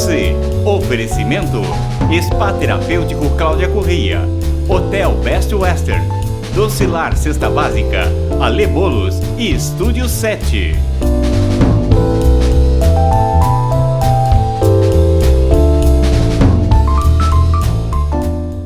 você. Oferecimento: Spa Terapêutico Cláudia Correia, Hotel Best Western, Docilar Cesta Básica, Ale Bolos e Estúdio 7.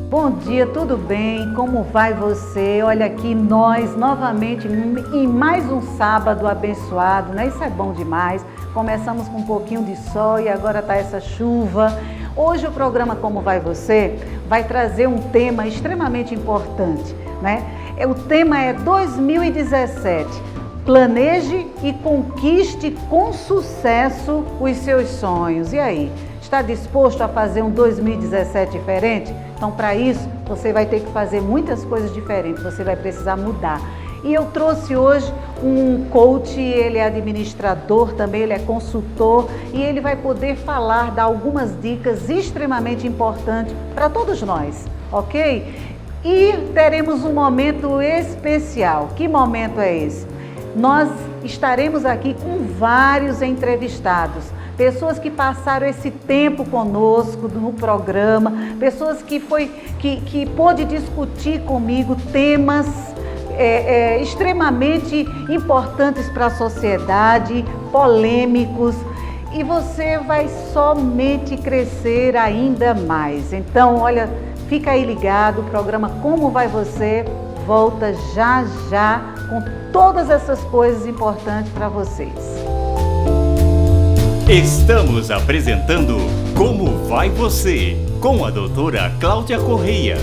Bom dia, tudo bem? Como vai você? Olha aqui nós novamente em mais um sábado abençoado, né? Isso é bom demais. Começamos com um pouquinho de sol e agora tá essa chuva. Hoje o programa Como Vai Você vai trazer um tema extremamente importante, né? O tema é 2017. Planeje e conquiste com sucesso os seus sonhos. E aí? Está disposto a fazer um 2017 diferente? Então, para isso, você vai ter que fazer muitas coisas diferentes, você vai precisar mudar. E eu trouxe hoje um coach, ele é administrador também, ele é consultor e ele vai poder falar, dar algumas dicas extremamente importantes para todos nós, ok? E teremos um momento especial. Que momento é esse? Nós estaremos aqui com vários entrevistados, pessoas que passaram esse tempo conosco no programa, pessoas que pôde discutir comigo temas extremamente importantes para a sociedade, polêmicos, e você vai somente crescer ainda mais. Então, olha, fica aí ligado, o programa Como Vai Você volta já já com todas essas coisas importantes para vocês. Estamos apresentando Como Vai Você, com a doutora Cláudia Correia.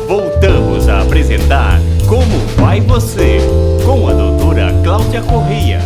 Voltamos a apresentar Como Vai Você, com a doutora Cláudia Correia.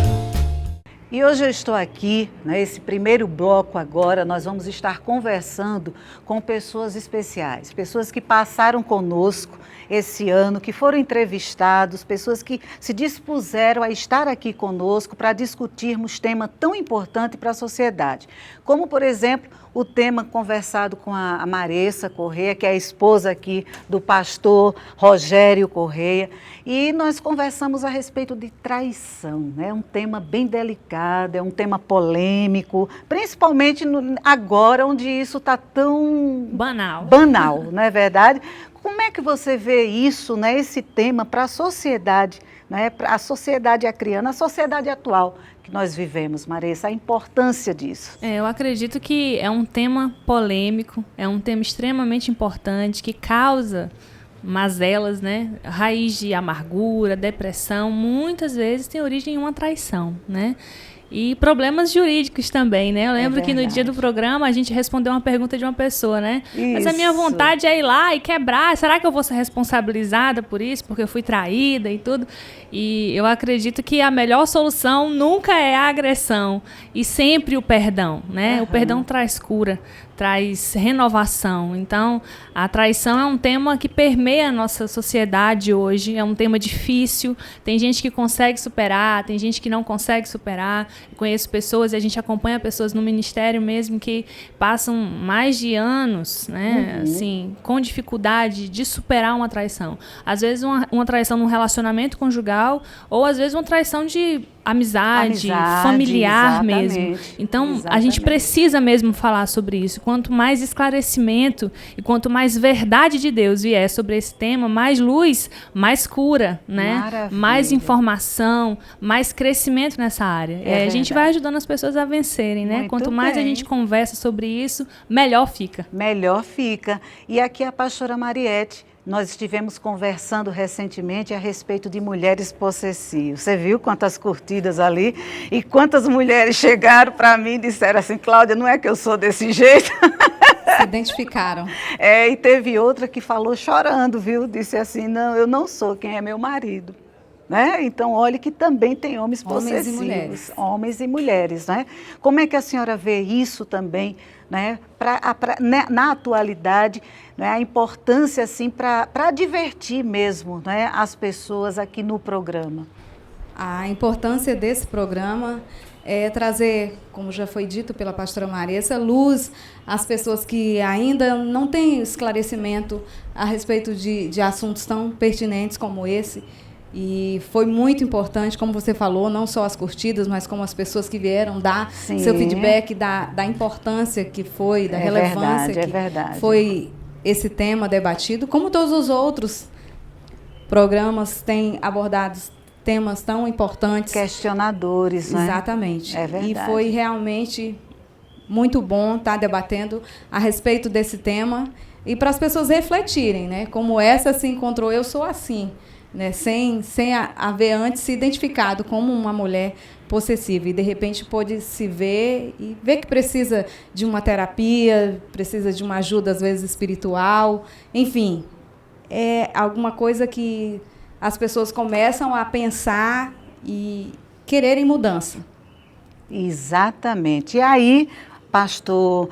E hoje eu estou aqui, nesse primeiro bloco agora, nós vamos estar conversando com pessoas especiais, pessoas que passaram conosco esse ano, que foram entrevistados, pessoas que se dispuseram a estar aqui conosco para discutirmos tema tão importante para a sociedade, como, por exemplo, o tema conversado com a Maressa Correia, que é a esposa aqui do pastor Rogério Correia, e nós conversamos a respeito de traição, né? Um tema bem delicado, é um tema polêmico, principalmente agora onde isso está tão banal, não é verdade? Como é que você vê isso, né, esse tema para a sociedade, né, para a sociedade acriana, a sociedade atual que nós vivemos, Maressa, a importância disso? Eu acredito que é um tema polêmico, é um tema extremamente importante, que causa mazelas, né? Raiz de amargura, depressão, muitas vezes tem origem em uma traição, né? E problemas jurídicos também, né? Eu lembro que no dia do programa a gente respondeu uma pergunta de uma pessoa, né? Isso. Mas a minha vontade é ir lá e quebrar. Será que eu vou ser responsabilizada por isso? Porque eu fui traída e tudo. E eu acredito que a melhor solução nunca é a agressão e sempre o perdão, né? O perdão traz cura, traz renovação. Então, a traição é um tema que permeia a nossa sociedade hoje, é um tema difícil, tem gente que consegue superar, tem gente que não consegue superar. Eu conheço pessoas, e a gente acompanha pessoas no ministério mesmo que passam mais de anos, né, assim, com dificuldade de superar uma traição. Às vezes uma traição num relacionamento conjugal, ou às vezes uma traição de amizade familiar mesmo. Então, a gente precisa mesmo falar sobre isso. Quanto mais esclarecimento e quanto mais verdade de Deus vier sobre esse tema, mais luz, mais cura, né? Maravilha. Mais informação, mais crescimento nessa área. A gente vai ajudando as pessoas a vencerem, né? Muito quanto mais bem. a gente conversa sobre isso, melhor fica. Melhor fica. E aqui a pastora Mariete, nós estivemos conversando recentemente a respeito de mulheres possessivas. Você viu quantas curtidas ali? E quantas mulheres chegaram para mim e disseram assim, Cláudia, não é que eu sou desse jeito? Se identificaram. E teve outra que falou chorando, viu? Disse assim, não, eu não sou, quem é meu marido. Né? Então, olhe que também tem homens possessivos. Homens e mulheres. Homens e mulheres, né? Como é que a senhora vê isso também, né? Na atualidade, né? A importância, assim, para divertir mesmo, né? As pessoas aqui no programa. A importância desse programa é trazer, como já foi dito pela pastora Maria, essa luz às pessoas que ainda não têm esclarecimento a respeito de assuntos tão pertinentes como esse. E foi muito importante, como você falou, não só as curtidas, mas como as pessoas que vieram dar seu feedback da importância que foi, da relevância que foi esse tema debatido, como todos os outros programas têm abordado temas tão importantes. Questionadores, né? Exatamente. É verdade. E foi realmente muito bom estar debatendo a respeito desse tema e para as pessoas refletirem, né? Como essa se encontrou, eu sou assim. Né, sem haver antes se identificado como uma mulher possessiva e de repente pôde se ver e ver que precisa de uma terapia, precisa de uma ajuda às vezes espiritual, enfim, é alguma coisa que as pessoas começam a pensar e quererem mudança. Exatamente. E aí, pastor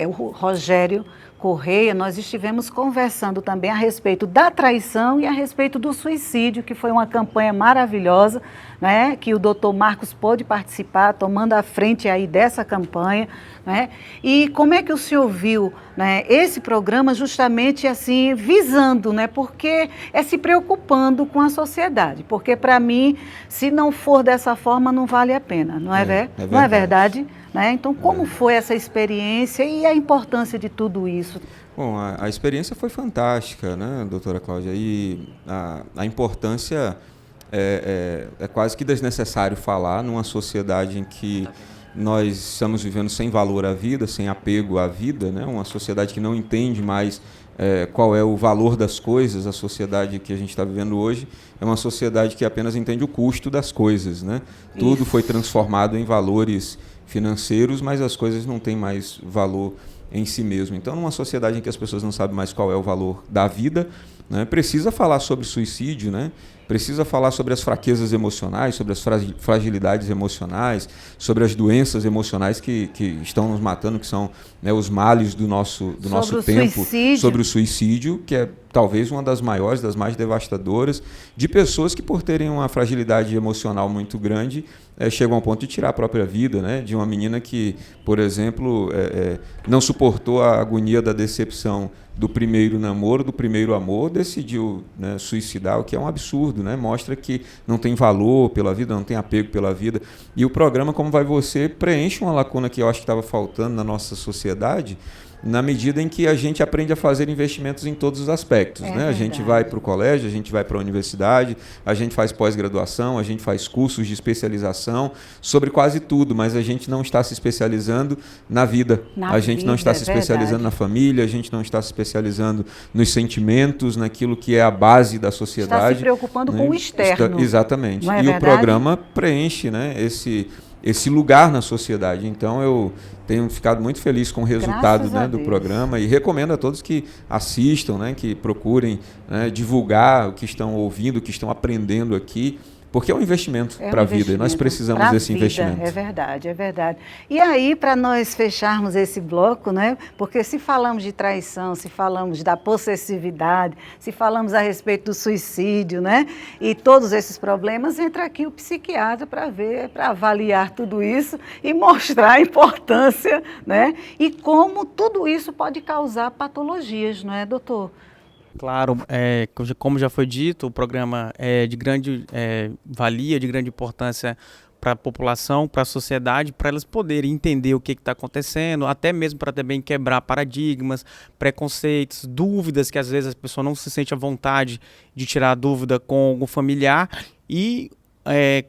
o Rogério Correia, nós estivemos conversando também a respeito da traição e a respeito do suicídio, que foi uma campanha maravilhosa, né, que o doutor Marcos pôde participar, tomando a frente aí dessa campanha, né? E como é que o senhor viu, né, esse programa justamente assim, visando, né, porque é se preocupando com a sociedade, porque para mim, se não for dessa forma, não vale a pena, não é verdade? Não é verdade? Né? Então, como foi essa experiência e a importância de tudo isso? Bom, a experiência foi fantástica, né, doutora Cláudia? E a importância é quase que desnecessário falar numa sociedade em que nós estamos vivendo sem valor à vida, sem apego à vida, né? Uma sociedade que não entende mais qual é o valor das coisas. A sociedade que a gente está vivendo hoje é uma sociedade que apenas entende o custo das coisas, né? Tudo foi transformado em valores financeiros, mas as coisas não têm mais valor em si mesmo. Então, numa sociedade em que as pessoas não sabem mais qual é o valor da vida, né, precisa falar sobre suicídio, né? Precisa falar sobre as fraquezas emocionais, sobre as fragilidades emocionais, sobre as doenças emocionais que estão nos matando, que são, né, os males do nosso tempo, suicídio. Sobre o suicídio, que é talvez uma das maiores, das mais devastadoras, de pessoas que, por terem uma fragilidade emocional muito grande, chegam ao ponto de tirar a própria vida, né? De uma menina que, por exemplo, não suportou a agonia da decepção do primeiro namoro, do primeiro amor, decidiu, né, suicidar, o que é um absurdo, né? Mostra que não tem valor pela vida, não tem apego pela vida. E o programa Como Vai Você preenche uma lacuna que eu acho que estava faltando na nossa sociedade, na medida em que a gente aprende a fazer investimentos em todos os aspectos, né? A gente vai para o colégio, a gente vai para a universidade, a gente faz pós-graduação, a gente faz cursos de especialização sobre quase tudo, mas a gente não está se especializando na vida. A gente não está se especializando na família, a gente não está se especializando nos sentimentos, naquilo que é a base da sociedade. Está se preocupando, né, com o externo. Exatamente. Não é e verdade? O programa preenche, né, esse lugar na sociedade. Então, eu tenho ficado muito feliz com o resultado, né, do programa, e recomendo a todos que assistam, né, que procurem, né, divulgar o que estão ouvindo, o que estão aprendendo aqui, porque é um investimento para a vida, e nós precisamos desse investimento. É verdade, é verdade. E aí, para nós fecharmos esse bloco, né, porque se falamos de traição, se falamos da possessividade, se falamos a respeito do suicídio, né, e todos esses problemas, entra aqui o psiquiatra para ver, para avaliar tudo isso e mostrar a importância, né, e como tudo isso pode causar patologias, não é, doutor? Claro, como já foi dito, o programa é de grande valia, de grande importância para a população, para a sociedade, para elas poderem entender o que está acontecendo, até mesmo para também quebrar paradigmas, preconceitos, dúvidas que às vezes a pessoa não se sente à vontade de tirar a dúvida com algum familiar, e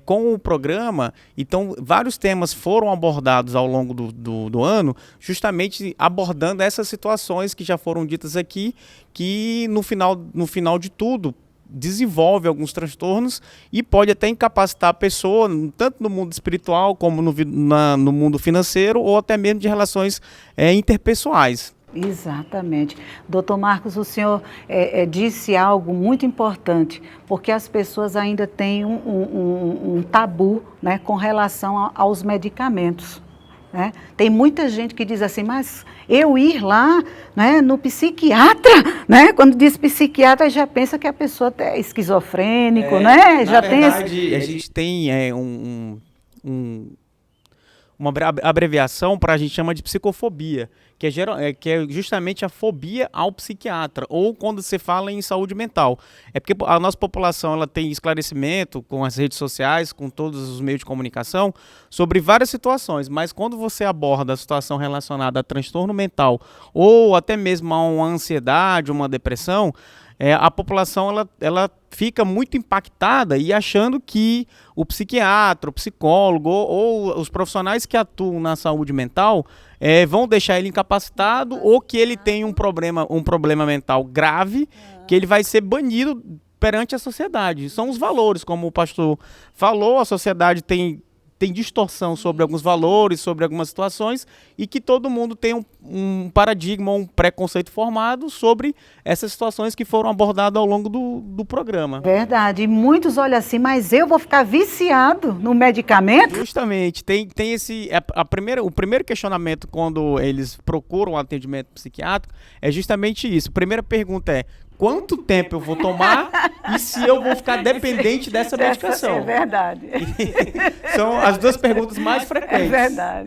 com o programa, então, vários temas foram abordados ao longo do ano, justamente abordando essas situações que já foram ditas aqui, que no final de tudo, desenvolve alguns transtornos e pode até incapacitar a pessoa, tanto no mundo espiritual como no mundo financeiro, ou até mesmo de relações interpessoais. Exatamente. Doutor Marcos, o senhor disse algo muito importante, porque as pessoas ainda têm um tabu, né, com relação aos medicamentos. Né? Tem muita gente que diz assim, mas eu ir lá, né, no psiquiatra, né? Quando diz psiquiatra, já pensa que a pessoa é esquizofrênico, né? Já tem a gente tem uma abreviação para a gente chama de psicofobia, que é justamente a fobia ao psiquiatra, ou quando você fala em saúde mental. É porque a nossa população ela tem esclarecimento com as redes sociais, com todos os meios de comunicação, sobre várias situações, mas quando você aborda a situação relacionada a transtorno mental, ou até mesmo a uma ansiedade, uma depressão, a população ela fica muito impactada e achando que o psiquiatra, o psicólogo ou os profissionais que atuam na saúde mental vão deixar ele incapacitado ou que ele tem um problema mental grave, que ele vai ser banido perante a sociedade. São os valores, como o pastor falou, a sociedade tem distorção sobre alguns valores, sobre algumas situações, e que todo mundo tem um paradigma, um preconceito formado sobre essas situações que foram abordadas ao longo do programa. Verdade. E muitos olham assim, mas eu vou ficar viciado no medicamento? Justamente. Tem o primeiro questionamento quando eles procuram um atendimento psiquiátrico é justamente isso. A primeira pergunta é: quanto tempo eu vou tomar e se eu vou ficar dependente dessa medicação? É verdade. São as duas perguntas mais frequentes.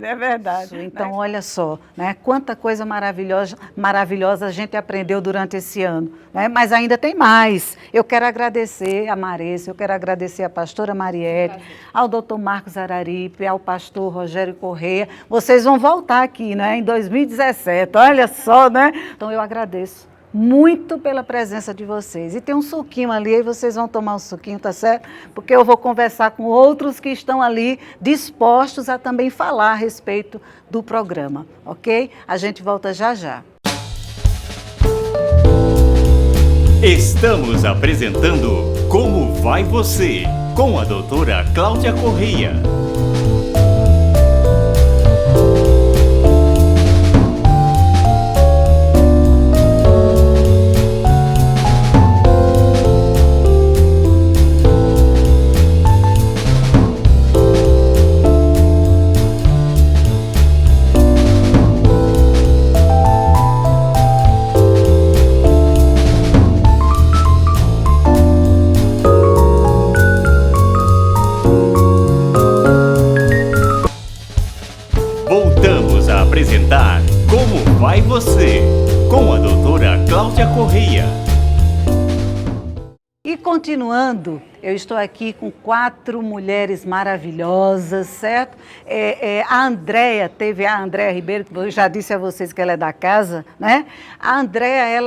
É verdade. Então, olha só, né, quanta coisa maravilhosa a gente aprendeu durante esse ano, né, mas ainda tem mais. Eu quero agradecer a Maressa, eu quero agradecer a pastora Marielle, ao doutor Marcos Araripe, ao pastor Rogério Correia. Vocês vão voltar aqui, né, em 2017, olha só, né? Então, eu agradeço muito pela presença de vocês. E tem um suquinho ali, aí vocês vão tomar um suquinho, tá certo? Porque eu vou conversar com outros que estão ali dispostos a também falar a respeito do programa, ok? A gente volta já já. Estamos apresentando Como Vai Você, com a doutora Cláudia Correia. Apresentar Como Vai Você, com a doutora Cláudia Correia. E continuando, eu estou aqui com 4 mulheres maravilhosas, certo? A Andréia Ribeiro, que eu já disse a vocês que ela é da casa, né? A Andréia,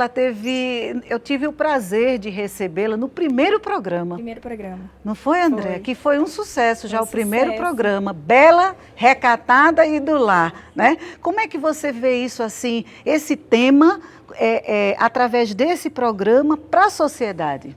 eu tive o prazer de recebê-la no primeiro programa. Primeiro programa. Não foi, Andréia? Foi. Que foi um sucesso, já o primeiro programa. Bela, recatada e do lar, né? Como é que você vê isso assim, esse tema, através desse programa para a sociedade?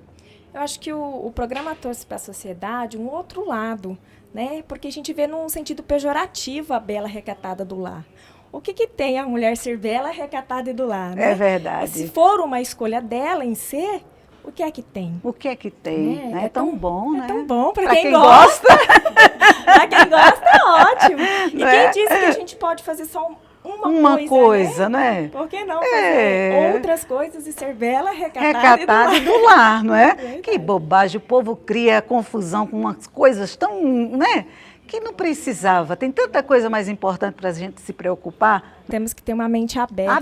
Eu acho que o programa trouxe para a sociedade um outro lado, né? Porque a gente vê num sentido pejorativo a bela recatada do lar. O que tem a mulher ser bela, recatada e do lar, né? É verdade. Se for uma escolha dela em ser, o que é que tem? O que é que tem? É tão bom, né? É tão bom para quem gosta. Para quem gosta é ótimo. E quem disse que a gente pode fazer só uma coisa, né? Por que não fazer outras coisas e ser bela, recatada e do lar, não é? Que bobagem, o povo cria confusão com umas coisas tão, né? Que não precisava. Tem tanta coisa mais importante para a gente se preocupar. Temos que ter uma mente aberta.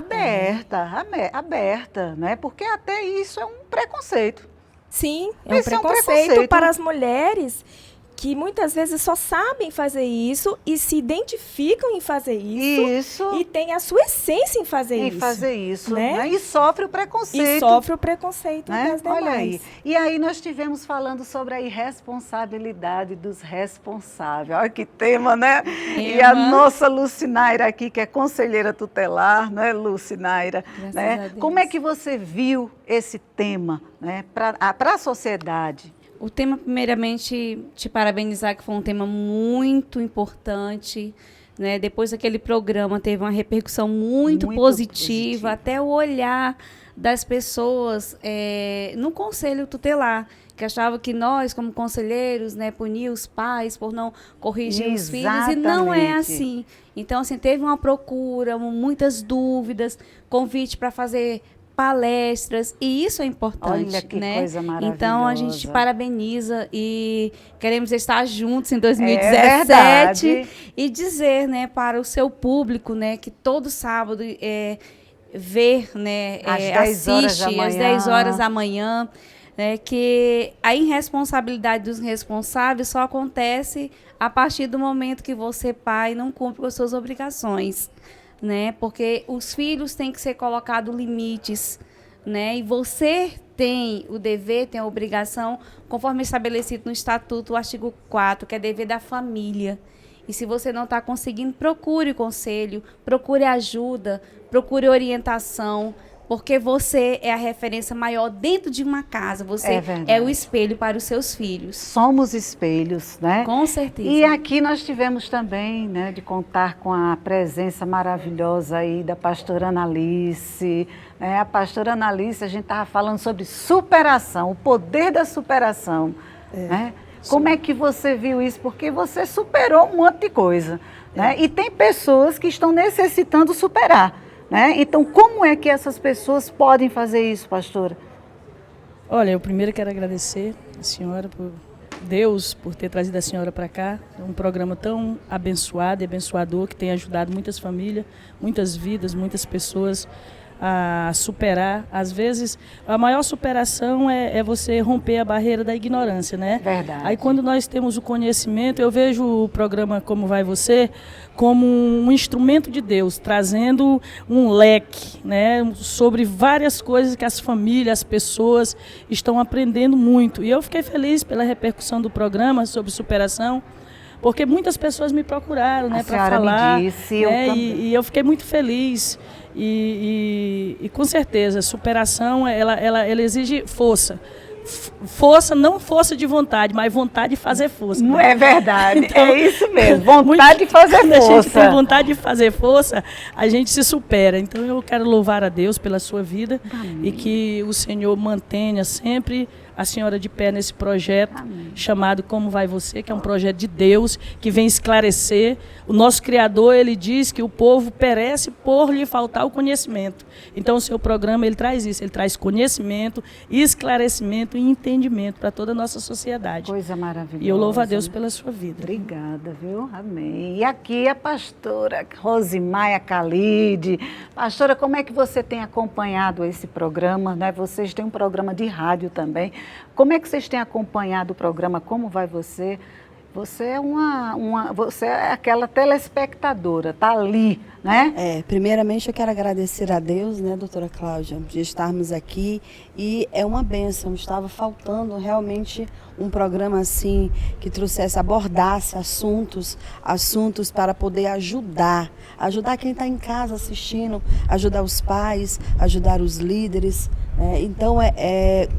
Aberta, né? Porque até isso é um preconceito. Sim, é um preconceito para as mulheres que muitas vezes só sabem fazer isso e se identificam em fazer isso. E tem a sua essência em fazer isso. Né? E sofre o preconceito. Né? Das demais. Olha aí. E aí nós estivemos falando sobre a irresponsabilidade dos responsáveis. Olha que tema, né? E a nossa Lucinaira aqui, que é conselheira tutelar, não é, Lucinaira? Né? Como é que você viu esse tema, né, para a sociedade? O tema, primeiramente, te parabenizar, que foi um tema muito importante, né? Depois daquele programa teve uma repercussão muito positiva, até o olhar das pessoas no Conselho Tutelar, que achavam que nós, como conselheiros, né, punir os pais por não corrigir os filhos, e não é assim. Então, assim, teve uma procura, muitas dúvidas, convite para fazer palestras, e isso é importante. Olha que né? coisa maravilhosa. Então, a gente parabeniza e queremos estar juntos em 2017 e dizer, né, para o seu público, né, que todo sábado ver, né, assiste às 10 horas da manhã, né, que a irresponsabilidade dos responsáveis só acontece a partir do momento que você, pai, não cumpre com as suas obrigações. Né? Porque os filhos têm que ser colocados limites, né? E você tem o dever, tem a obrigação, conforme estabelecido no Estatuto, o artigo 4, que é dever da família. E se você não está conseguindo, procure conselho, procure ajuda, procure orientação, porque você é a referência maior dentro de uma casa. Você é o espelho para os seus filhos. Somos espelhos, né? Com certeza. E aqui nós tivemos também, né, de contar com a presença maravilhosa aí da pastora Analice. A pastora Analice, a gente estava falando sobre superação, o poder da superação. Né? Como é que você viu isso? Porque você superou um monte de coisa. Né? E tem pessoas que estão necessitando superar. Né? Então, como é que essas pessoas podem fazer isso, pastora? Olha, eu primeiro quero agradecer a senhora, por Deus, por ter trazido a senhora para cá. É um programa tão abençoado e abençoador que tem ajudado muitas famílias, muitas vidas, muitas pessoas a superar. Às vezes, a maior superação é você romper a barreira da ignorância, né? Verdade. Aí, quando nós temos o conhecimento, eu vejo o programa Como Vai Você como um instrumento de Deus, trazendo um leque, né, sobre várias coisas que as famílias, as pessoas estão aprendendo muito. E eu fiquei feliz pela repercussão do programa sobre superação, porque muitas pessoas me procuraram, né, para falar. Me disse, né, e eu fiquei muito feliz. E com certeza, superação, ela exige força. Força, não força de vontade, mas vontade de fazer força. Não é verdade, então, é isso mesmo, vontade de fazer força. Quando a gente tem vontade de fazer força, a gente se supera. Então eu quero louvar a Deus pela sua vida. Amém. E que o Senhor mantenha sempre a senhora de pé nesse projeto. Amém. Chamado Como Vai Você, que é um projeto de Deus, que vem esclarecer. O nosso Criador, ele diz que o povo perece por lhe faltar o conhecimento. Então o seu programa, ele traz isso, ele traz conhecimento, esclarecimento e entendimento para toda a nossa sociedade. Coisa maravilhosa. E eu louvo a Deus pela sua vida. Obrigada, viu? Amém. E aqui a pastora Rosimaia Khalid. Pastora, como é que você tem acompanhado esse programa, né? Vocês têm um programa de rádio também. Como é que vocês têm acompanhado o programa Como Vai Você? Você é você é aquela telespectadora, tá ali, né? Primeiramente eu quero agradecer a Deus, né, doutora Cláudia, de estarmos aqui, e é uma bênção. Estava faltando realmente um programa assim que trouxesse, abordasse assuntos para poder ajudar quem está em casa assistindo, ajudar os pais, ajudar os líderes. Então,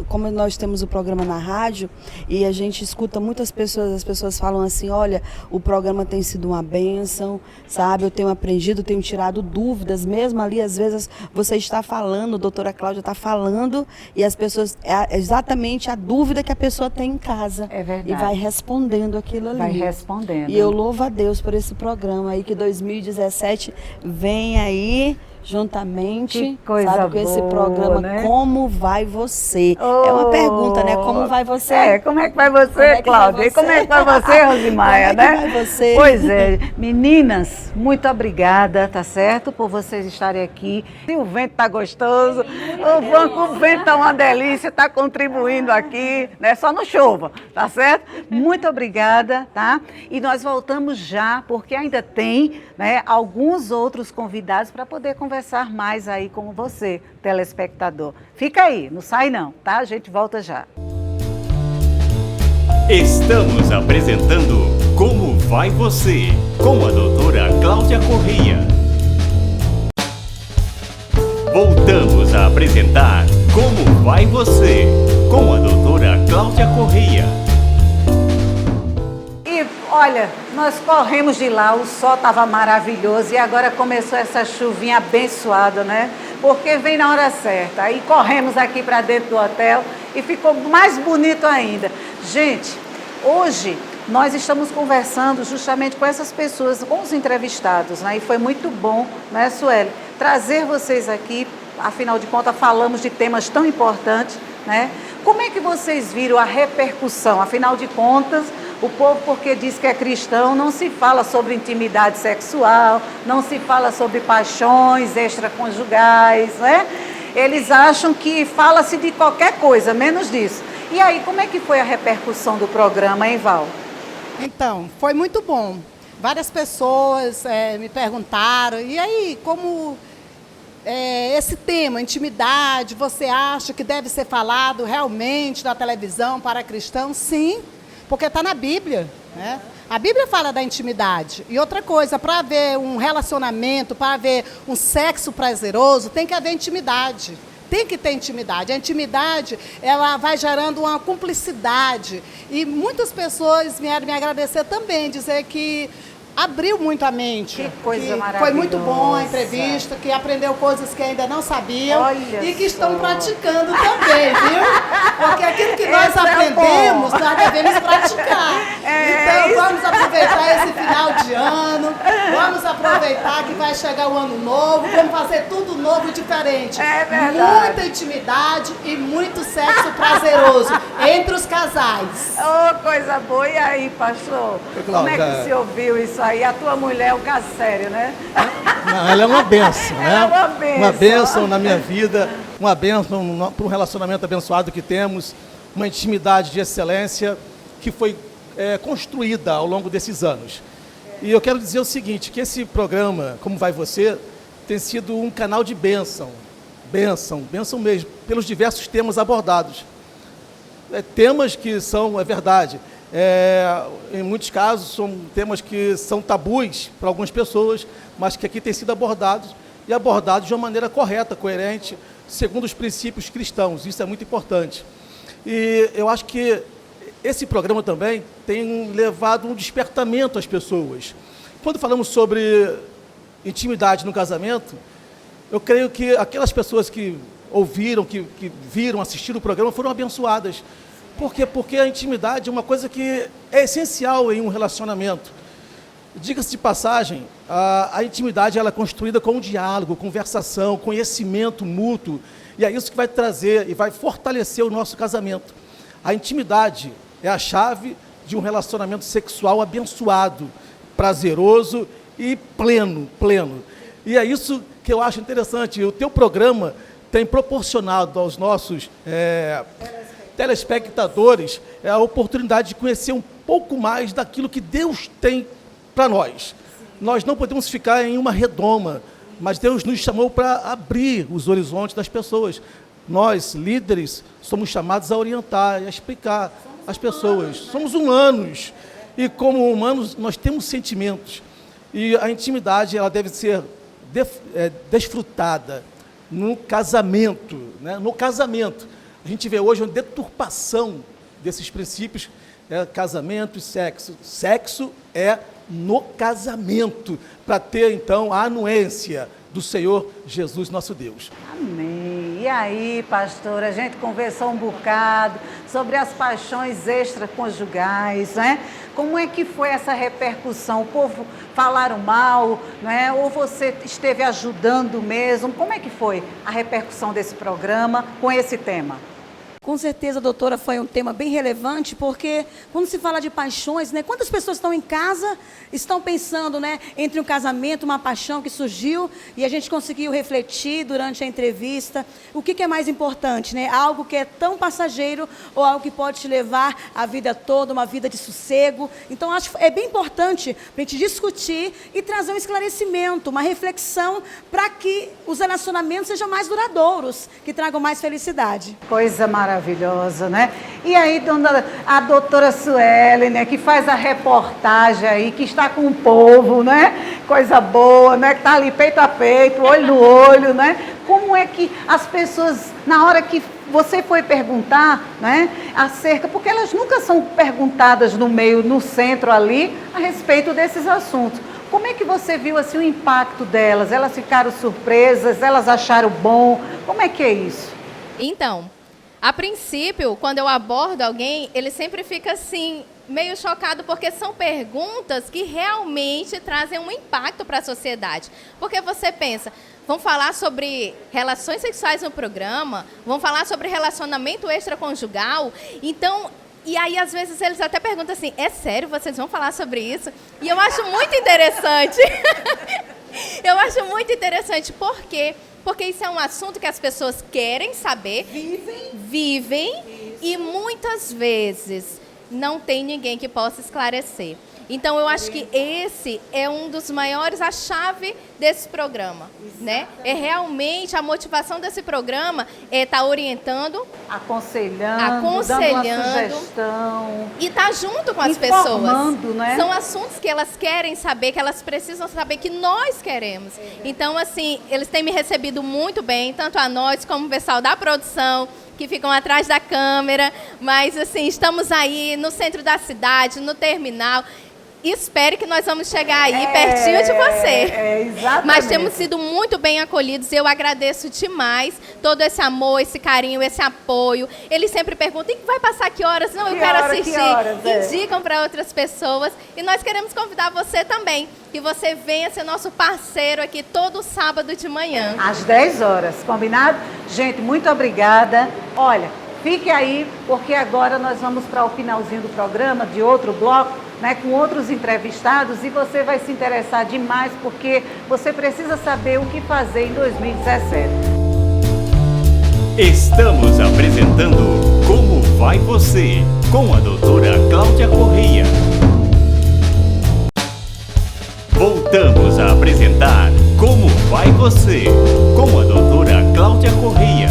como nós temos o programa na rádio e a gente escuta muitas pessoas, as pessoas falam assim, olha, o programa tem sido uma bênção, sabe? Eu tenho aprendido, tenho tirado dúvidas, mesmo ali, às vezes você está falando, a doutora Cláudia está falando, e as pessoas, é exatamente a dúvida que a pessoa tem em casa. É verdade. E vai respondendo aquilo ali. Vai respondendo. E eu louvo a Deus por esse programa aí, que 2017 vem aí juntamente, que coisa sabe, com esse boa, programa, né? Como Vai Você? Oh, É uma pergunta, né? Como vai você? Como é que vai você, Cláudia? E como é que vai você, Rosimaia, como é que né? vai você? Pois é, meninas, muito obrigada, tá certo? Por vocês estarem aqui. E o vento tá gostoso, o vento tá uma delícia, tá contribuindo aqui, né? Só não chova, tá certo? Muito obrigada, tá? E nós voltamos já, porque ainda tem, né, alguns outros convidados para poder conversar mais aí com você, telespectador. Fica aí, não sai não, tá? A gente volta já. Estamos apresentando Como Vai Você, com a doutora Cláudia Correia. Voltamos a apresentar Como Vai Você, com a doutora Cláudia Correia. E olha, nós corremos de lá, o sol estava maravilhoso e agora começou essa chuvinha abençoada, né? Porque vem na hora certa. Aí corremos aqui para dentro do hotel e ficou mais bonito ainda. Gente, hoje nós estamos conversando justamente com essas pessoas, com os entrevistados, né? E foi muito bom, né, Sueli, trazer vocês aqui. Afinal de contas, falamos de temas tão importantes, né? Como é que vocês viram a repercussão? Afinal de contas, o povo, porque diz que é cristão, não se fala sobre intimidade sexual, não se fala sobre paixões extraconjugais, né? Eles acham que fala-se de qualquer coisa, menos disso. E aí, como é que foi a repercussão do programa, hein, Val? Então, foi muito bom. Várias pessoas me perguntaram, e aí, como esse tema, intimidade, você acha que deve ser falado realmente na televisão para cristãos? Sim, porque está na Bíblia, né? A Bíblia fala da intimidade. E outra coisa, para haver um relacionamento, para haver um sexo prazeroso, tem que haver intimidade. Tem que ter intimidade. A intimidade, ela vai gerando uma cumplicidade. E muitas pessoas vieram me agradecer também, dizer que abriu muito a mente. Que coisa maravilhosa. Foi muito bom a entrevista, que aprendeu coisas que ainda não sabiam. Olha e que só. estão praticando também, viu? Porque aquilo que nós aprendemos, nós devemos praticar. Então, vamos aproveitar esse final de ano, vamos aproveitar que vai chegar o ano novo, vamos fazer tudo novo e diferente. É verdade. Muita intimidade e muito sexo prazeroso entre os casais. Oh, coisa boa. E aí, pastor? Como é que se ouviu isso aí? A tua mulher é um caso sério, né? Não, ela é uma bênção, né? Ela é uma bênção. Uma bênção na minha vida, uma bênção para um relacionamento abençoado que temos, uma intimidade de excelência que foi construída ao longo desses anos. E eu quero dizer o seguinte, que esse programa, Como Vai Você, tem sido um canal de bênção mesmo, pelos diversos temas abordados. Temas que são, é verdade, em muitos casos são temas que são tabus para algumas pessoas, mas que aqui têm sido abordados e abordados de uma maneira correta, coerente, segundo os princípios cristãos. Isso é muito importante. E eu acho que esse programa também tem levado um despertamento às pessoas. Quando falamos sobre intimidade no casamento, eu creio que aquelas pessoas que ouviram, que viram, assistiram o programa, foram abençoadas. Por quê? Porque a intimidade é uma coisa que é essencial em um relacionamento. Diga-se de passagem, a intimidade ela é construída com diálogo, conversação, conhecimento mútuo, e é isso que vai trazer e vai fortalecer o nosso casamento. A intimidade é a chave de um relacionamento sexual abençoado, prazeroso e pleno. E é isso que eu acho interessante. O teu programa tem proporcionado aos nossos telespectadores a oportunidade de conhecer um pouco mais daquilo que Deus tem para nós. Nós não podemos ficar em uma redoma, mas Deus nos chamou para abrir os horizontes das pessoas. Nós, líderes, somos chamados a orientar e a explicar às pessoas. Somos humanos e, como humanos, nós temos sentimentos. E a intimidade ela deve ser desfrutada no casamento, né? No casamento. A gente vê hoje uma deturpação desses princípios, casamento e sexo. Sexo é no casamento, para ter, então, a anuência do Senhor Jesus, nosso Deus. Amém. E aí, pastora, a gente conversou um bocado sobre as paixões extraconjugais, né? Como é que foi essa repercussão? O povo falaram mal, né? Ou você esteve ajudando mesmo? Como é que foi a repercussão desse programa com esse tema? Com certeza, doutora, foi um tema bem relevante, porque quando se fala de paixões, né, quantas pessoas estão em casa, estão pensando, né, entre um casamento, uma paixão que surgiu, e a gente conseguiu refletir durante a entrevista, o que é mais importante, né, algo que é tão passageiro ou algo que pode te levar a vida toda, uma vida de sossego. Então, acho que é bem importante para a gente discutir e trazer um esclarecimento, uma reflexão, para que os relacionamentos sejam mais duradouros, que tragam mais felicidade. Coisa maravilhosa, né? E aí, a doutora Sueli, né, que faz a reportagem aí, que está com o povo, né? Coisa boa, né? Que está ali peito a peito, olho no olho, né? Como é que as pessoas, na hora que você foi perguntar, né, acerca, porque elas nunca são perguntadas no meio, no centro ali, a respeito desses assuntos. Como é que você viu assim o impacto delas? Elas ficaram surpresas? Elas acharam bom? Como é que é isso? Então, a princípio, quando eu abordo alguém, ele sempre fica assim, meio chocado, porque são perguntas que realmente trazem um impacto para a sociedade. Porque você pensa, vão falar sobre relações sexuais no programa, vão falar sobre relacionamento extraconjugal, então... E aí, às vezes, eles até perguntam assim, é sério, vocês vão falar sobre isso? E eu acho muito interessante. Eu acho muito interessante, por quê? Porque isso é um assunto que as pessoas querem saber, vivem e muitas vezes não tem ninguém que possa esclarecer. Então, eu acho que esse é um dos maiores, a chave desse programa, né? É realmente a motivação desse programa é estar orientando, aconselhando, dando uma sugestão. E estar junto com as pessoas. Né? São assuntos que elas querem saber, que elas precisam saber, que nós queremos. Então, assim, eles têm me recebido muito bem, tanto a nós como o pessoal da produção, que ficam atrás da câmera. Mas, assim, estamos aí no centro da cidade, no terminal. Espere que nós vamos chegar aí pertinho de você. Exatamente. Mas temos sido muito bem acolhidos. Eu agradeço demais todo esse amor, esse carinho, esse apoio. Eles sempre perguntam, vai passar que horas? Não, eu quero assistir. Indicam para outras pessoas. E nós queremos convidar você também, que você venha ser nosso parceiro aqui todo sábado de manhã. Às 10 horas, combinado? Gente, muito obrigada. Olha, fique aí, porque agora nós vamos para o finalzinho do programa, de outro bloco, né, com outros entrevistados, e você vai se interessar demais, porque você precisa saber o que fazer em 2017. Estamos apresentando Como Vai Você, com a doutora Cláudia Correia. Voltamos a apresentar Como Vai Você, com a doutora Cláudia Correia.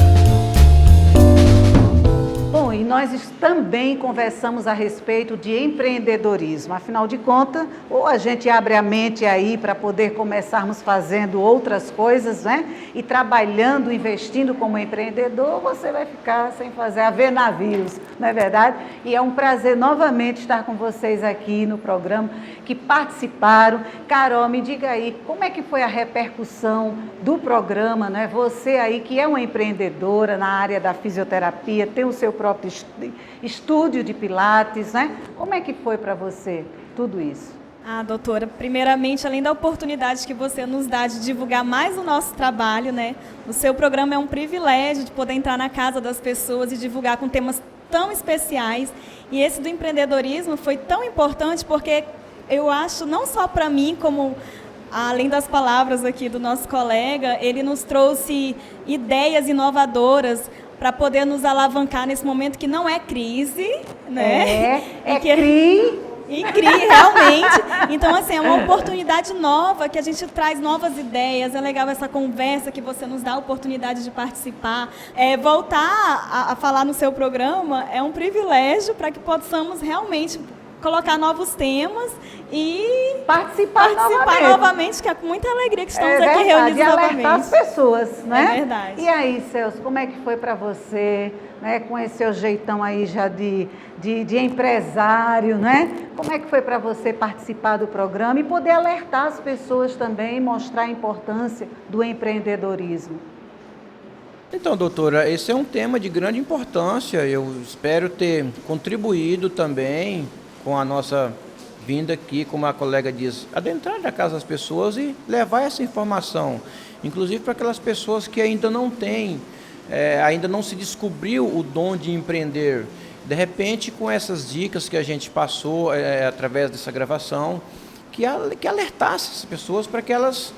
Bom, e nós também conversamos a respeito de empreendedorismo. Afinal de contas, ou a gente abre a mente aí para poder começarmos fazendo outras coisas, né? E trabalhando, investindo como empreendedor, você vai ficar sem fazer a ver navios, não é verdade? E é um prazer novamente estar com vocês aqui no programa, que participaram. Carol, me diga aí, como é que foi a repercussão do programa, né? Você aí que é uma empreendedora na área da fisioterapia, tem o seu próprio estúdio de pilates, né? Como é que foi para você tudo isso? Doutora, primeiramente, além da oportunidade que você nos dá de divulgar mais o nosso trabalho, né? O seu programa é um privilégio de poder entrar na casa das pessoas e divulgar com temas tão especiais. E esse do empreendedorismo foi tão importante porque eu acho, não só para mim, como além das palavras aqui do nosso colega, ele nos trouxe ideias inovadoras para poder nos alavancar nesse momento que não é crise, né? CRI. E CRI, realmente. Então, assim, é uma oportunidade nova, que a gente traz novas ideias. É legal essa conversa que você nos dá a oportunidade de participar. Voltar a falar no seu programa é um privilégio para que possamos realmente colocar novos temas e participar novamente, que é com muita alegria que estamos aqui reunidos novamente. E alertar as pessoas, né? É verdade. E aí, Celso, como é que foi para você, né, com esse seu jeitão aí já de empresário, né? Como é que foi para você participar do programa e poder alertar as pessoas também, mostrar a importância do empreendedorismo? Então, doutora, esse é um tema de grande importância. Eu espero ter contribuído também com a nossa vinda aqui, como a colega diz, adentrar na casa das pessoas e levar essa informação, inclusive para aquelas pessoas que ainda não têm, ainda não se descobriu o dom de empreender. De repente, com essas dicas que a gente passou através dessa gravação, que alertasse as pessoas para que elas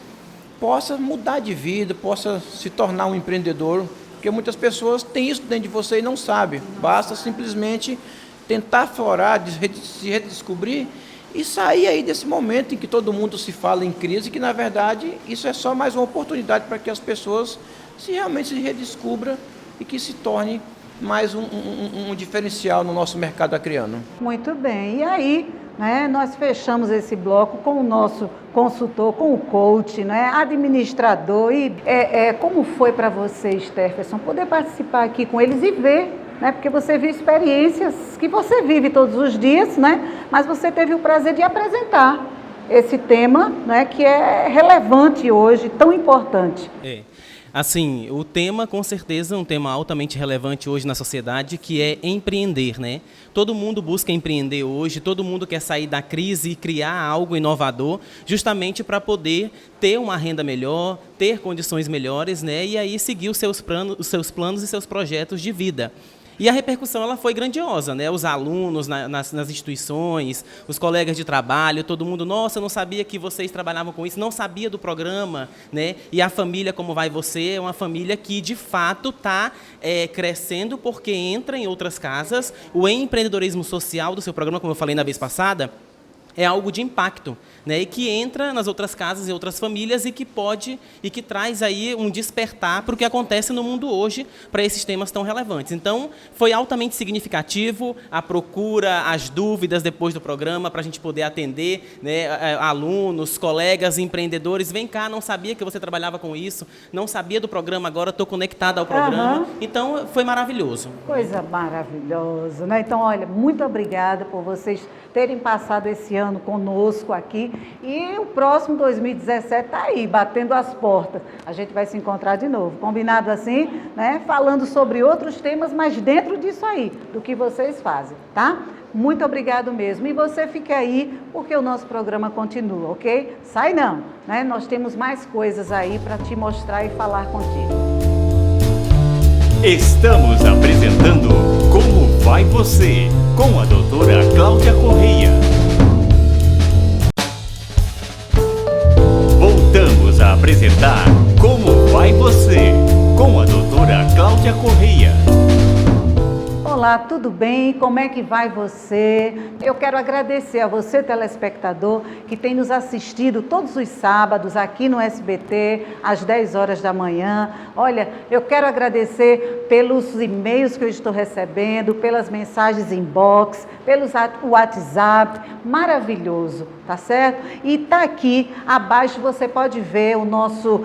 possam mudar de vida, possam se tornar um empreendedor, porque muitas pessoas têm isso dentro de você e não sabem. Basta simplesmente tentar aflorar, se redescobrir e sair aí desse momento em que todo mundo se fala em crise, que na verdade isso é só mais uma oportunidade para que as pessoas realmente se redescubram e que se torne mais um diferencial no nosso mercado acreano. Muito bem, e aí, né, nós fechamos esse bloco com o nosso consultor, com o coach, né, administrador, e como foi para você, Stefferson, poder participar aqui com eles e ver, né, porque você viu experiências que você vive todos os dias, né, mas você teve o prazer de apresentar esse tema, né, que é relevante hoje, tão importante. Assim, o tema, com certeza, é um tema altamente relevante hoje na sociedade, que é empreender, né? Todo mundo busca empreender hoje, todo mundo quer sair da crise e criar algo inovador, justamente para poder ter uma renda melhor, ter condições melhores, né? E aí seguir os seus planos e seus projetos de vida. E a repercussão ela foi grandiosa, né? Os alunos nas instituições, os colegas de trabalho, todo mundo, nossa, eu não sabia que vocês trabalhavam com isso, não sabia do programa, né? E a família Como Vai Você é uma família que, de fato, está crescendo porque entra em outras casas. O empreendedorismo social do seu programa, como eu falei na vez passada, é algo de impacto, né? E que entra nas outras casas e outras famílias e que traz aí um despertar para o que acontece no mundo hoje para esses temas tão relevantes. Então, foi altamente significativo a procura, as dúvidas depois do programa para a gente poder atender, né, alunos, colegas, empreendedores. Vem cá, não sabia que você trabalhava com isso, não sabia do programa, agora estou conectada ao programa. Então, foi maravilhoso. Coisa maravilhosa, né? Então, olha, muito obrigada por vocês terem passado esse ano conosco aqui, e o próximo 2017 está aí, batendo as portas. A gente vai se encontrar de novo, combinado assim, né? Falando sobre outros temas, mas dentro disso aí, do que vocês fazem, tá? Muito obrigado mesmo. E você fica aí, porque o nosso programa continua, ok? Sai não, né? Nós temos mais coisas aí para te mostrar e falar contigo. Estamos apresentando Como Vai Você, com a doutora Cláudia Correia. Voltamos a apresentar Como Vai Você, com a doutora Cláudia Correia. Olá, tudo bem? Como é que vai você? Eu quero agradecer a você, telespectador, que tem nos assistido todos os sábados aqui no SBT, às 10 horas da manhã. Olha, eu quero agradecer pelos e-mails que eu estou recebendo, pelas mensagens inbox, pelo WhatsApp, maravilhoso, tá certo? E tá aqui abaixo, você pode ver o nosso,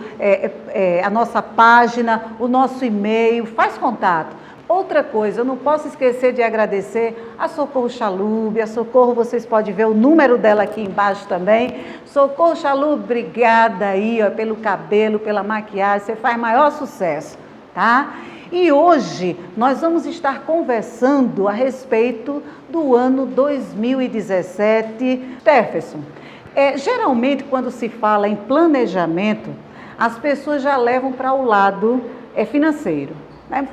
a nossa página, o nosso e-mail, faz contato. Outra coisa, eu não posso esquecer de agradecer a Socorro Chalub. A Socorro, vocês podem ver o número dela aqui embaixo também. Socorro Chalub, obrigada aí, ó, pelo cabelo, pela maquiagem, você faz maior sucesso, tá? E hoje nós vamos estar conversando a respeito do ano 2017. Stefferson, geralmente quando se fala em planejamento, as pessoas já levam para o lado financeiro.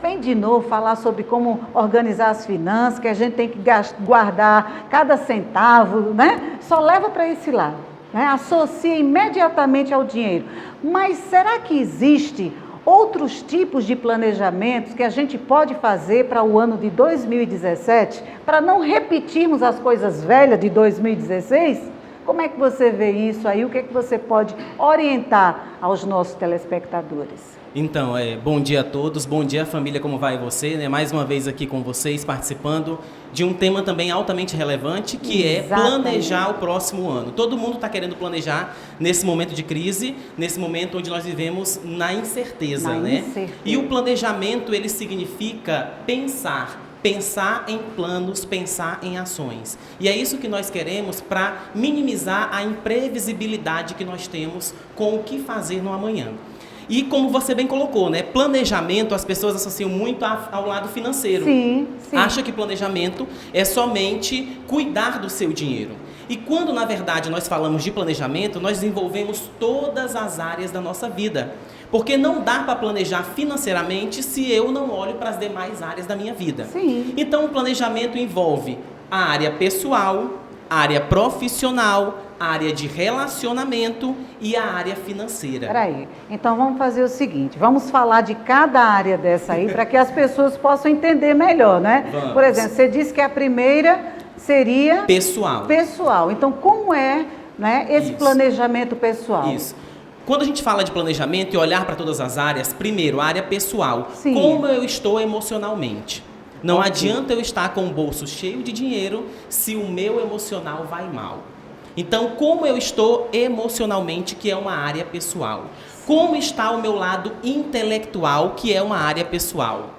Vem de novo falar sobre como organizar as finanças, que a gente tem que guardar cada centavo, né? Só leva para esse lado, né? Associa imediatamente ao dinheiro. Mas será que existe outros tipos de planejamentos que a gente pode fazer para o ano de 2017, para não repetirmos as coisas velhas de 2016? Como é que você vê isso aí? O que é que você pode orientar aos nossos telespectadores? Então, bom dia a todos, bom dia família, como vai você, né? Mais uma vez aqui com vocês, participando de um tema também altamente relevante, que é planejar o próximo ano. Todo mundo está querendo planejar nesse momento de crise, nesse momento onde nós vivemos na incerteza, né? E o planejamento, ele significa pensar em planos, pensar em ações. E é isso que nós queremos para minimizar a imprevisibilidade que nós temos com o que fazer no amanhã. E como você bem colocou, né? Planejamento, as pessoas associam muito ao lado financeiro. Sim. Acha que planejamento é somente cuidar do seu dinheiro. E quando, na verdade, nós falamos de planejamento, nós desenvolvemos todas as áreas da nossa vida. Porque não dá para planejar financeiramente se eu não olho para as demais áreas da minha vida. Sim. Então, o planejamento envolve a área pessoal, a área profissional, a área de relacionamento e a área financeira. Peraí, então vamos fazer o seguinte, vamos falar de cada área dessa aí para que as pessoas possam entender melhor, né? Vamos. Por exemplo, você disse que a primeira seria... Pessoal. Pessoal. Então, como é, né, esse Isso. planejamento pessoal? Isso. Quando a gente fala de planejamento e olhar para todas as áreas, primeiro, a área pessoal. Sim. Como eu estou emocionalmente? Não adianta eu estar com o bolso cheio de dinheiro se o meu emocional vai mal. Então, como eu estou emocionalmente, que é uma área pessoal? Como está o meu lado intelectual, que é uma área pessoal?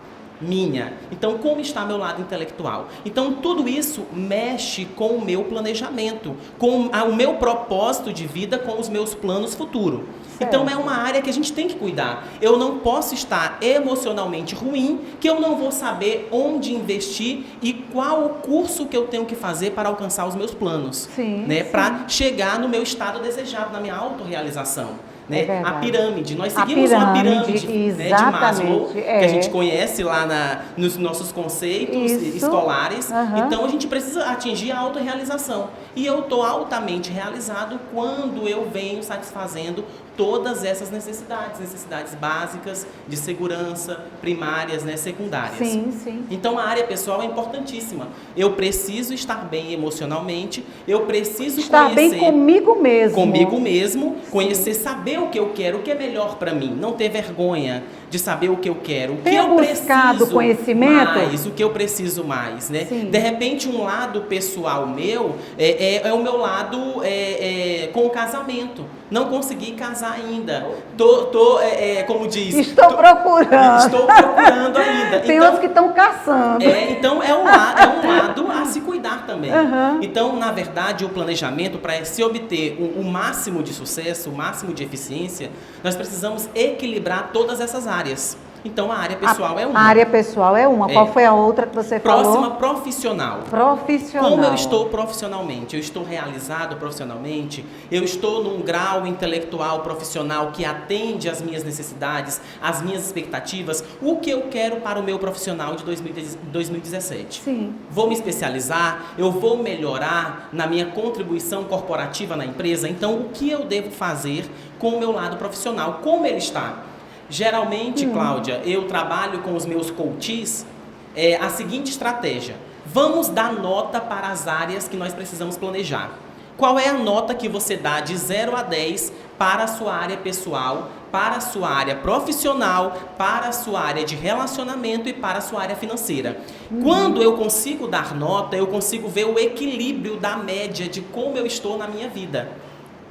Minha. Então, como está meu lado intelectual? Então, tudo isso mexe com o meu planejamento, com o meu propósito de vida, com os meus planos futuros. Então, é uma área que a gente tem que cuidar. Eu não posso estar emocionalmente ruim, que eu não vou saber onde investir e qual o curso que eu tenho que fazer para alcançar os meus planos. Né? Para chegar no meu estado desejado, na minha autorrealização. Né? A pirâmide, nós seguimos uma pirâmide, né, de Maslow, que a gente conhece lá nos nossos conceitos escolares. Então a gente precisa atingir a autorrealização. E eu estou altamente realizado quando eu venho satisfazendo todas essas necessidades básicas de segurança, primárias, né, secundárias. Sim. Então a área pessoal é importantíssima. Eu preciso estar bem emocionalmente, eu preciso estar conhecer bem comigo mesmo. Comigo mesmo, conhecer, saber o que eu quero, o que é melhor para mim, não ter vergonha de saber o que eu quero, o que eu preciso conhecimento? mais, o que eu preciso mais, né? De repente, um lado pessoal meu é o meu lado com o casamento. Não consegui casar ainda. Como diz... Estou procurando. Estou procurando ainda. Tem outros que estão caçando. Então, é um lado a se cuidar também. Então, na verdade, o planejamento, para se obter o máximo de sucesso, o máximo de eficiência, nós precisamos equilibrar todas essas áreas. Então, a área pessoal é uma. A área pessoal é uma. Qual foi a outra que você falou? Próxima, profissional. Profissional. Como eu estou profissionalmente? Eu estou realizado profissionalmente? Eu estou num grau intelectual profissional que atende às minhas necessidades, às minhas expectativas? O que eu quero para o meu profissional de 2017? Sim. Vou me especializar? Eu vou melhorar na minha contribuição corporativa na empresa? Então, o que eu devo fazer com o meu lado profissional? Como ele está? Geralmente, Cláudia, eu trabalho com os meus coaches a seguinte estratégia. Vamos dar nota para as áreas que nós precisamos planejar. Qual é a nota que você dá de 0 a 10 para a sua área pessoal, para a sua área profissional, para a sua área de relacionamento e para a sua área financeira? Quando eu consigo dar nota, eu consigo ver o equilíbrio da média de como eu estou na minha vida,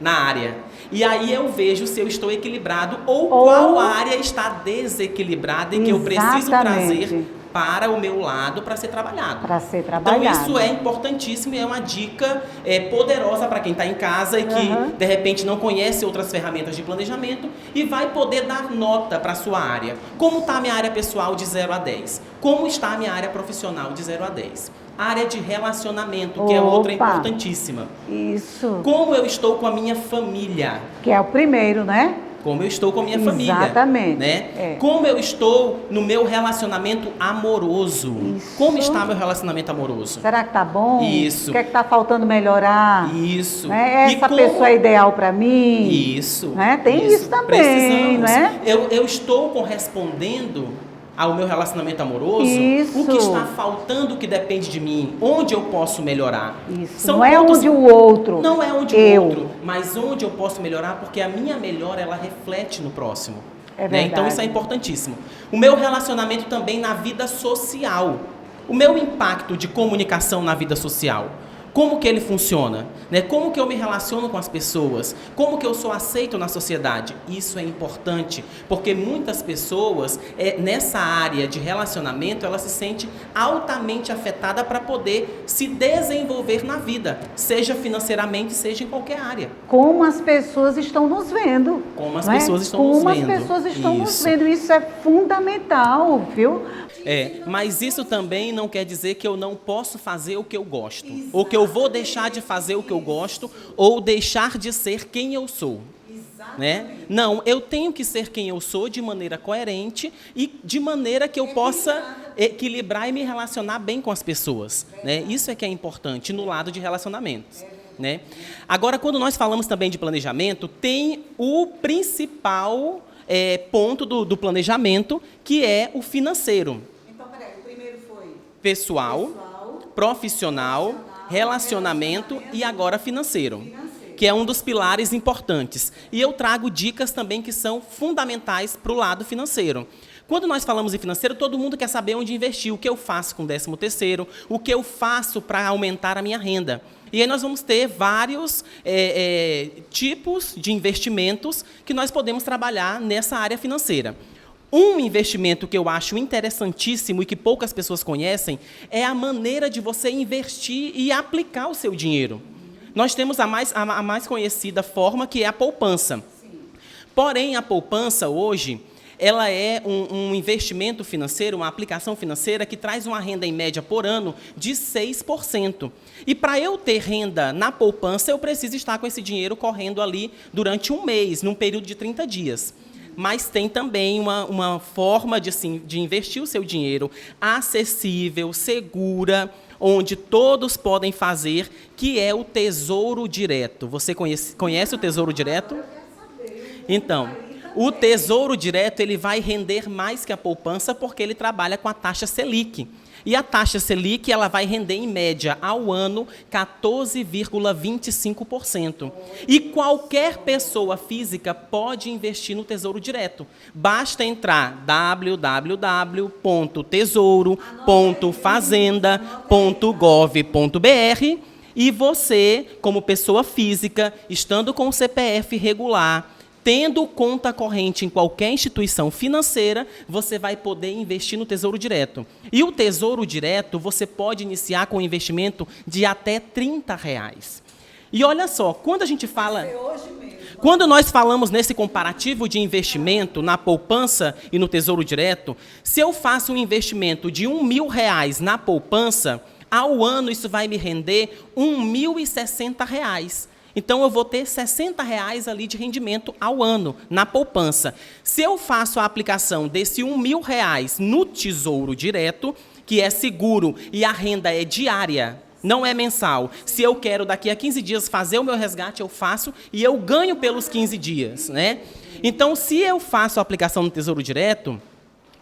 na área. E aí eu vejo se eu estou equilibrado ou qual área está desequilibrada e que eu preciso trazer para o meu lado para ser trabalhado. Então isso é importantíssimo e é uma dica poderosa para quem está em casa e que de repente não conhece outras ferramentas de planejamento e vai poder dar nota para a sua área. Como está a minha área pessoal de 0 a 10? Como está a minha área profissional de 0 a 10? Área de relacionamento, que é outra importantíssima. Isso. Como eu estou com a minha família. Que é o primeiro, né? Como eu estou com a minha família. Exatamente. Né? Como eu estou no meu relacionamento amoroso. Isso. Como está meu relacionamento amoroso? Será que tá bom? Isso. O que é que tá faltando melhorar? Isso. Né? Essa pessoa é ideal para mim? Isso. Né? Tem isso também, precisamos. né? Eu estou correspondendo ao meu relacionamento amoroso, o que está faltando que depende de mim, onde eu posso melhorar. Isso. Não é onde o outro. Não é onde o outro, mas onde eu posso melhorar, porque a minha melhora, ela reflete no próximo. Né? Então isso é importantíssimo. O meu relacionamento também na vida social. O meu impacto de comunicação na vida social. Como que ele funciona? Né? Como que eu me relaciono com as pessoas? Como que eu sou aceito na sociedade? Isso é importante, porque muitas pessoas, nessa área de relacionamento, ela se sente altamente afetada para poder se desenvolver na vida, seja financeiramente, seja em qualquer área. Como as pessoas estão nos vendo. Como as pessoas estão nos vendo. Como as pessoas estão nos vendo. Isso é fundamental, viu? Mas isso também não quer dizer que eu não posso fazer o que eu gosto, ou que eu vou deixar de fazer o que eu gosto, ou deixar de ser quem eu sou. Né? Não, eu tenho que ser quem eu sou de maneira coerente e de maneira que eu possa equilibrar e me relacionar bem com as pessoas. Né? Isso é que é importante no lado de relacionamentos. Né? Agora, quando nós falamos também de planejamento, tem o principal ponto do planejamento, que é o financeiro. Então, peraí, o primeiro foi pessoal, profissional, relacionamento e agora financeiro, que é um dos pilares importantes. E eu trago dicas também que são fundamentais para o lado financeiro. Quando nós falamos em financeiro, todo mundo quer saber onde investir, o que eu faço com o 13º, o que eu faço para aumentar a minha renda. E aí nós vamos ter vários tipos de investimentos que nós podemos trabalhar nessa área financeira. Um investimento que eu acho interessantíssimo e que poucas pessoas conhecem é a maneira de você investir e aplicar o seu dinheiro. Nós temos a mais conhecida forma, que é a poupança. Porém, a poupança hoje, ela é um investimento financeiro, uma aplicação financeira que traz uma renda em média por ano de 6%. E para eu ter renda na poupança, eu preciso estar com esse dinheiro correndo ali durante um mês, num período de 30 dias. Mas tem também uma forma de investir o seu dinheiro acessível, segura, onde todos podem fazer, que é o Tesouro Direto. Você conhece o Tesouro Direto? Então, o Tesouro Direto ele vai render mais que a poupança porque ele trabalha com a taxa Selic. E a taxa Selic ela vai render, em média, ao ano, 14,25%. E qualquer pessoa física pode investir no Tesouro Direto. Basta entrar www.tesouro.fazenda.gov.br e você, como pessoa física, estando com o CPF regular, tendo conta corrente em qualquer instituição financeira, você vai poder investir no Tesouro Direto. E o Tesouro Direto, você pode iniciar com um investimento de até R$30. E olha só, quando a gente fala... Quando nós falamos nesse comparativo de investimento na poupança e no Tesouro Direto, se eu faço um investimento de R$1.000 na poupança, ao ano isso vai me render R$1.060. Então, eu vou ter R$60 ali de rendimento ao ano, na poupança. Se eu faço a aplicação desse R$1.000 no Tesouro Direto, que é seguro e a renda é diária, não é mensal. Se eu quero, daqui a 15 dias, fazer o meu resgate, eu faço e eu ganho pelos 15 dias. Né? Então, se eu faço a aplicação no Tesouro Direto,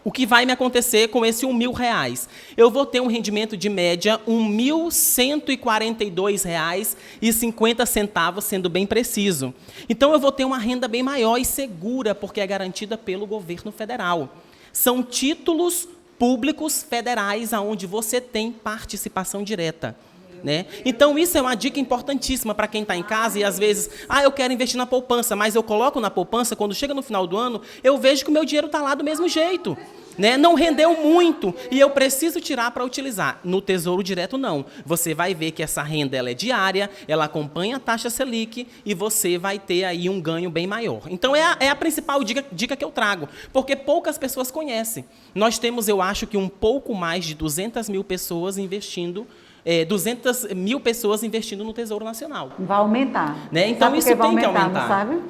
o que vai me acontecer com esse R$1.000? Eu vou ter um rendimento de média R$ 1.142,50, sendo bem preciso. Então, eu vou ter uma renda bem maior e segura, porque é garantida pelo governo federal. São títulos públicos federais onde você tem participação direta. Né? Então, isso é uma dica importantíssima para quem está em casa e, às vezes, eu quero investir na poupança, mas eu coloco na poupança, quando chega no final do ano, eu vejo que o meu dinheiro está lá do mesmo jeito. Né? Não rendeu muito e eu preciso tirar para utilizar. No Tesouro Direto, não. Você vai ver que essa renda ela é diária, ela acompanha a taxa Selic e você vai ter aí um ganho bem maior. Então, é a principal dica que eu trago, porque poucas pessoas conhecem. Nós temos, eu acho, que um pouco mais de 200 mil pessoas investindo 200 mil pessoas investindo no Tesouro Nacional. Vai aumentar. Né? Então, sabe isso tem que aumentar. Não sabe?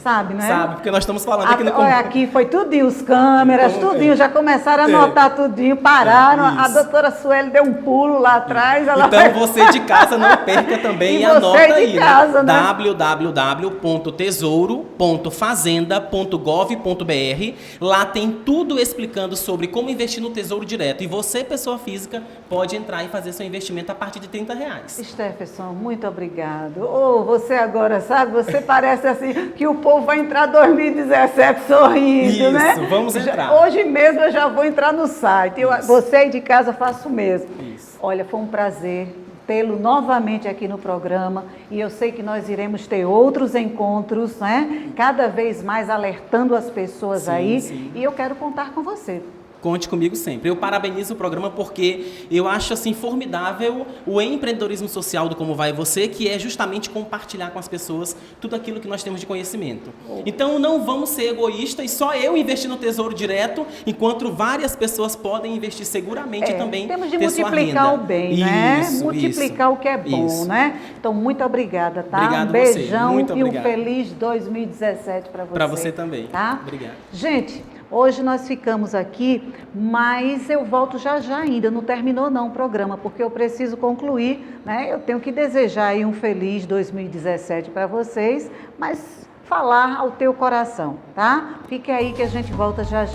Sabe, né? Sabe, porque nós estamos falando aqui no... Olha, aqui foi tudinho, os câmeras, tudinho, já começaram a anotar tudinho, pararam, a doutora Sueli deu um pulo lá atrás. Então, você de casa não perca também e anota aí, casa, né? www.tesouro.fazenda.gov.br. Lá tem tudo explicando sobre como investir no Tesouro Direto. E você, pessoa física, pode entrar e fazer seu investimento a partir de R$30. Stephenson, muito obrigado. Você agora, sabe, você parece assim que o povo vai entrar em 2017 sorrindo, isso, né? Isso, vamos entrar. Hoje mesmo eu já vou entrar no site. Você aí de casa, faça o mesmo. Isso. Olha, foi um prazer tê-lo novamente aqui no programa, e eu sei que nós iremos ter outros encontros, né? Cada vez mais alertando as pessoas aí, e eu quero contar com você. Conte comigo sempre. Eu parabenizo o programa porque eu acho assim formidável o empreendedorismo social do Como Vai Você, que é justamente compartilhar com as pessoas tudo aquilo que nós temos de conhecimento. Então não vamos ser egoístas e só eu investir no Tesouro Direto, enquanto várias pessoas podem investir seguramente também. Temos de ter sua multiplicar renda. o bem, né? Isso, multiplicar o que é bom, isso. né? Então, muito obrigada, tá? Obrigado um beijão você. Muito e um obrigado. feliz 2017 para você. Para você também. Tá? Obrigado. Gente, hoje nós ficamos aqui, mas eu volto já ainda, não terminou não o programa, porque eu preciso concluir, né? Eu tenho que desejar aí um feliz 2017 para vocês, mas falar ao teu coração, tá? Fique aí que a gente volta já.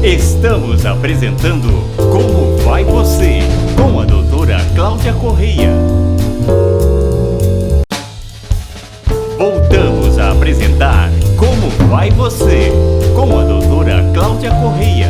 Estamos apresentando Como Vai Você, com a doutora Cláudia Correia. Voltamos a apresentar Como Vai Você, com a doutora Cláudia Correia.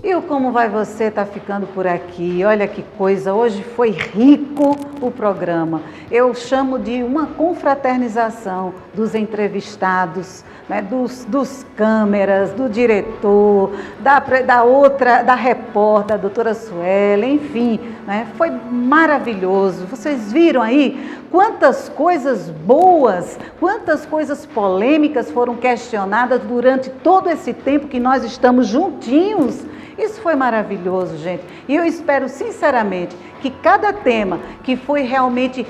E o Como Vai Você está ficando por aqui. Olha que coisa, hoje foi rico o programa. Eu chamo de uma confraternização dos entrevistados, né, dos câmeras, do diretor, da repórter, da doutora Suelen, enfim, né, foi maravilhoso. Vocês viram aí quantas coisas boas, quantas coisas polêmicas foram questionadas durante todo esse tempo que nós estamos juntinhos. Isso foi maravilhoso, gente. E eu espero, sinceramente, que cada tema que foi realmente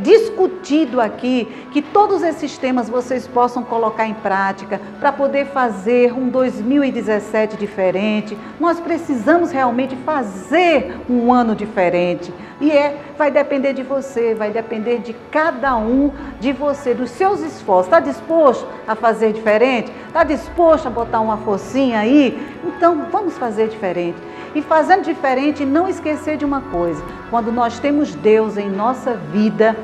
discutido aqui, que todos esses temas vocês possam colocar em prática para poder fazer um 2017 diferente. Nós precisamos realmente fazer um ano diferente. E vai depender de você, vai depender de cada um de você, dos seus esforços. Está disposto a fazer diferente? Está disposto a botar uma forcinha aí? Então, vamos fazer diferente. E fazendo diferente, não esquecer de uma coisa. Quando nós temos Deus em nossa vida,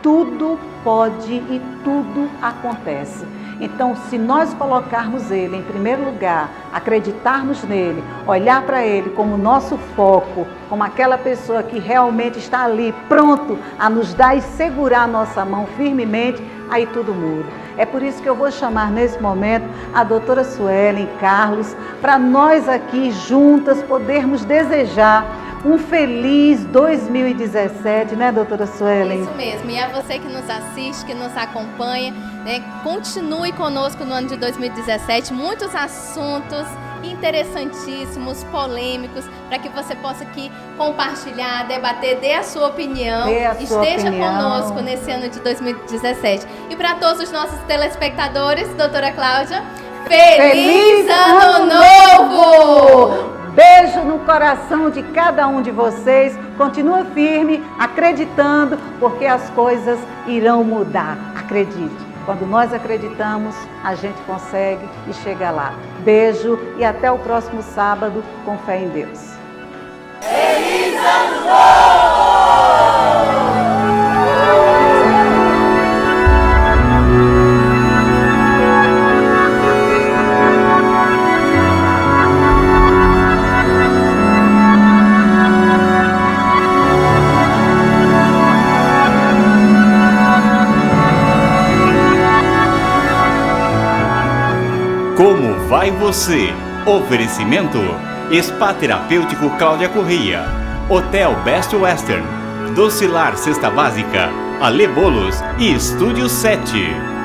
tudo pode e tudo acontece. Então, se nós colocarmos Ele em primeiro lugar, acreditarmos nele, olhar para Ele como nosso foco, como aquela pessoa que realmente está ali pronto a nos dar e segurar a nossa mão firmemente, aí tudo muda. É por isso que eu vou chamar nesse momento a doutora Suelen, Carlos, para nós aqui juntas podermos desejar um feliz 2017, né, doutora Suelen? Isso mesmo, e a você que nos assiste, que nos acompanha, né, continue conosco no ano de 2017, muitos assuntos interessantíssimos, polêmicos, para que você possa aqui compartilhar, debater, dê a sua opinião, esteja conosco nesse ano de 2017. E para todos os nossos telespectadores, doutora Cláudia, Feliz Ano Novo! Beijo no coração de cada um de vocês. Continua firme, acreditando, porque as coisas irão mudar. Acredite. Quando nós acreditamos, a gente consegue e chega lá. Beijo e até o próximo sábado, com fé em Deus. Feliz Ano Novo! Como vai você? Oferecimento: Spa Terapêutico Cláudia Correia, Hotel Best Western, Docilar Cesta Básica, Ale Bolos e Estúdio 7.